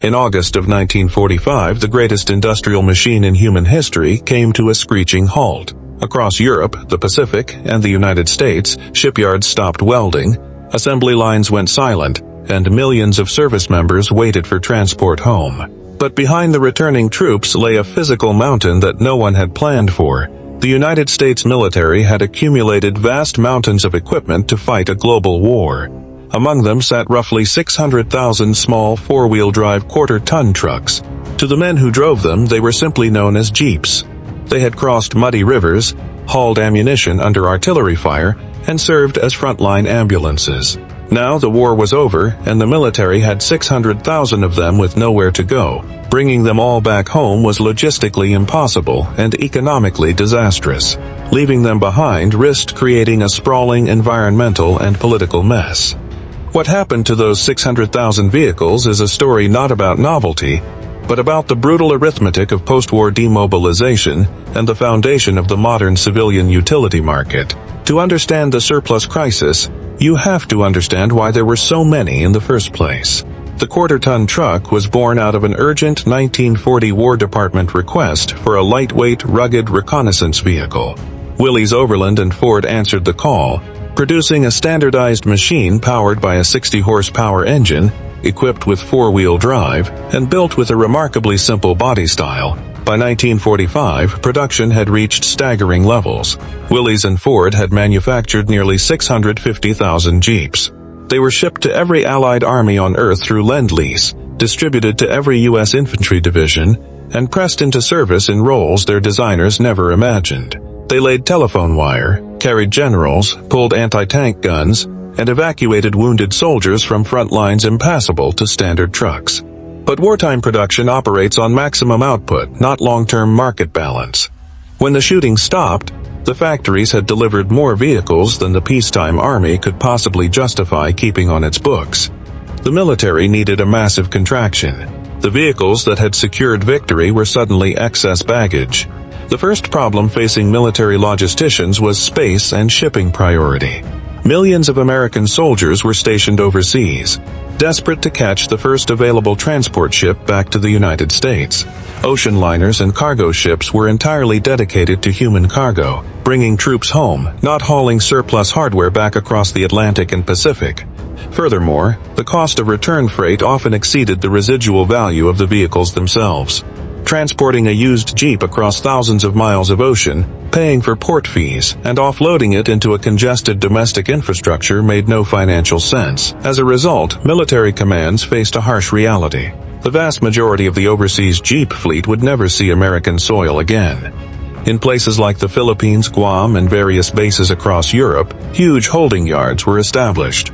In August of 1945, the greatest industrial machine in human history came to a screeching halt. Across Europe, the Pacific, and the United States, shipyards stopped welding, assembly lines went silent, and millions of service members waited for transport home. But behind the returning troops lay a physical mountain that no one had planned for. The United States military had accumulated vast mountains of equipment to fight a global war. Among them sat roughly 600,000 small four-wheel drive quarter-ton trucks. To the men who drove them, they were simply known as jeeps. They had crossed muddy rivers, hauled ammunition under artillery fire, and served as frontline ambulances. Now the war was over, and the military had 600,000 of them with nowhere to go. Bringing them all back home was logistically impossible and economically disastrous. Leaving them behind risked creating a sprawling environmental and political mess. What happened to those 600,000 vehicles is a story not about novelty, but about the brutal arithmetic of post-war demobilization and the foundation of the modern civilian utility market. To understand the surplus crisis, you have to understand why there were so many in the first place. The quarter-ton truck was born out of an urgent 1940 War Department request for a lightweight, rugged reconnaissance vehicle. Willys Overland and Ford answered the call, producing a standardized machine powered by a 60-horsepower engine, equipped with four-wheel drive, and built with a remarkably simple body style. By 1945, production had reached staggering levels. Willys and Ford had manufactured nearly 650,000 Jeeps. They were shipped to every Allied army on Earth through Lend-Lease, distributed to every U.S. infantry division, and pressed into service in roles their designers never imagined. They laid telephone wire, carried generals, pulled anti-tank guns, and evacuated wounded soldiers from front lines impassable to standard trucks. But wartime production operates on maximum output, not long-term market balance. When the shooting stopped, the factories had delivered more vehicles than the peacetime army could possibly justify keeping on its books. The military needed a massive contraction. The vehicles that had secured victory were suddenly excess baggage. The first problem facing military logisticians was space and shipping priority. Millions of American soldiers were stationed overseas, desperate to catch the first available transport ship back to the United States. Ocean liners and cargo ships were entirely dedicated to human cargo, bringing troops home, not hauling surplus hardware back across the Atlantic and Pacific. Furthermore, the cost of return freight often exceeded the residual value of the vehicles themselves. Transporting a used Jeep across thousands of miles of ocean, paying for port fees, and offloading it into a congested domestic infrastructure made no financial sense. As a result, military commands faced a harsh reality. The vast majority of the overseas Jeep fleet would never see American soil again. In places like the Philippines, Guam, and various bases across Europe, huge holding yards were established.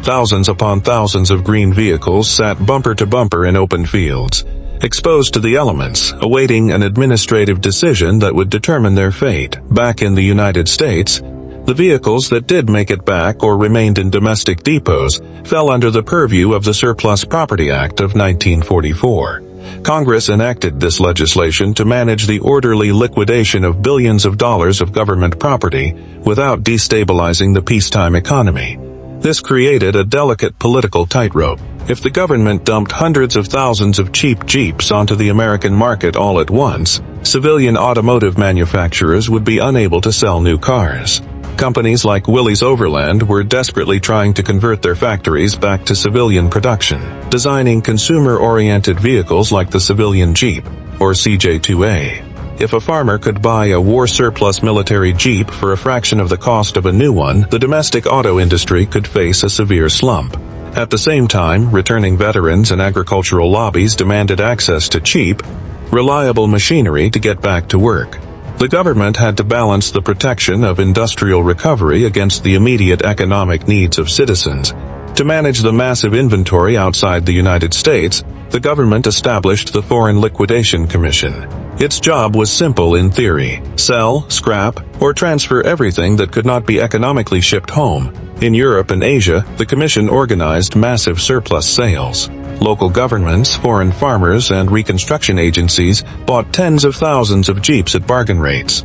Thousands upon thousands of green vehicles sat bumper to bumper in open fields, exposed to the elements, awaiting an administrative decision that would determine their fate. Back in the United States, the vehicles that did make it back or remained in domestic depots fell under the purview of the Surplus Property Act of 1944. Congress enacted this legislation to manage the orderly liquidation of billions of dollars of government property without destabilizing the peacetime economy. This created a delicate political tightrope. If the government dumped hundreds of thousands of cheap Jeeps onto the American market all at once, civilian automotive manufacturers would be unable to sell new cars. Companies like Willys Overland were desperately trying to convert their factories back to civilian production, designing consumer-oriented vehicles like the civilian Jeep, or CJ2A. If a farmer could buy a war-surplus military Jeep for a fraction of the cost of a new one, the domestic auto industry could face a severe slump. At the same time, returning veterans and agricultural lobbies demanded access to cheap, reliable machinery to get back to work. The government had to balance the protection of industrial recovery against the immediate economic needs of citizens. To manage the massive inventory outside the United States, the government established the Foreign Liquidation Commission. Its job was simple in theory: sell, scrap, or transfer everything that could not be economically shipped home. In Europe and Asia, the commission organized massive surplus sales. Local governments, foreign farmers, and reconstruction agencies bought tens of thousands of Jeeps at bargain rates.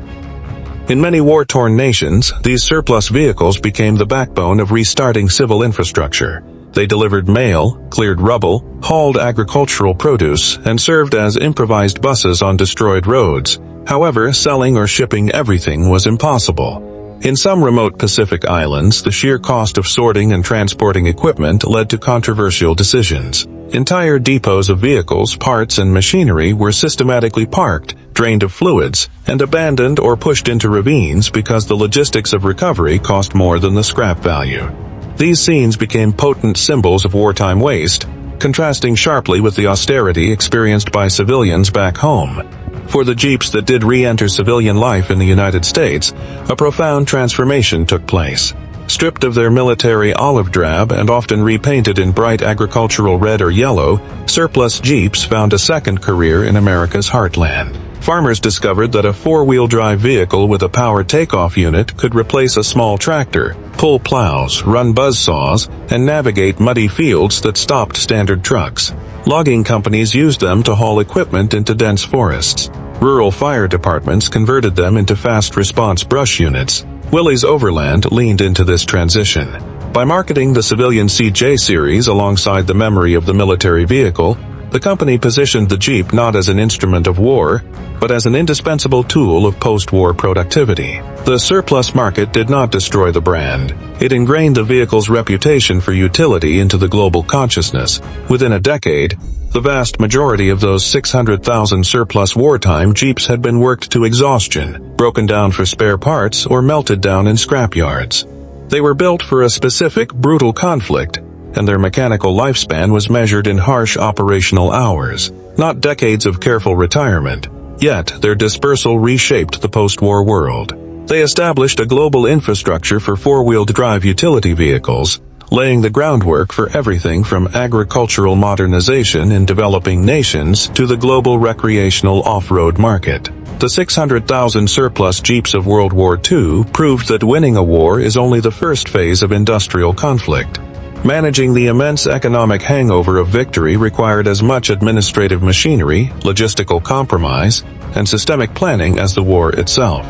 In many war-torn nations, these surplus vehicles became the backbone of restarting civil infrastructure. They delivered mail, cleared rubble, hauled agricultural produce, and served as improvised buses on destroyed roads. However, selling or shipping everything was impossible. In some remote Pacific islands, the sheer cost of sorting and transporting equipment led to controversial decisions. Entire depots of vehicles, parts, and machinery were systematically parked, drained of fluids, and abandoned or pushed into ravines because the logistics of recovery cost more than the scrap value. These scenes became potent symbols of wartime waste, contrasting sharply with the austerity experienced by civilians back home. For the Jeeps that did re-enter civilian life in the United States, a profound transformation took place. Stripped of their military olive drab and often repainted in bright agricultural red or yellow, surplus Jeeps found a second career in America's heartland. Farmers discovered that a four-wheel drive vehicle with a power takeoff unit could replace a small tractor, pull plows, run buzzsaws, and navigate muddy fields that stopped standard trucks. Logging companies used them to haul equipment into dense forests. Rural fire departments converted them into fast-response brush units. Willys Overland leaned into this transition. By marketing the civilian CJ series alongside the memory of the military vehicle, the company positioned the Jeep not as an instrument of war, but as an indispensable tool of post-war productivity. The surplus market did not destroy the brand. It ingrained the vehicle's reputation for utility into the global consciousness. Within a decade, the vast majority of those 600,000 surplus wartime Jeeps had been worked to exhaustion, broken down for spare parts, or melted down in scrapyards. They were built for a specific, brutal conflict, and their mechanical lifespan was measured in harsh operational hours, not decades of careful retirement. Yet, their dispersal reshaped the post-war world. They established a global infrastructure for four-wheeled drive utility vehicles, laying the groundwork for everything from agricultural modernization in developing nations to the global recreational off-road market. The 600,000 surplus Jeeps of World War II proved that winning a war is only the first phase of industrial conflict. Managing the immense economic hangover of victory required as much administrative machinery, logistical compromise, and systemic planning as the war itself.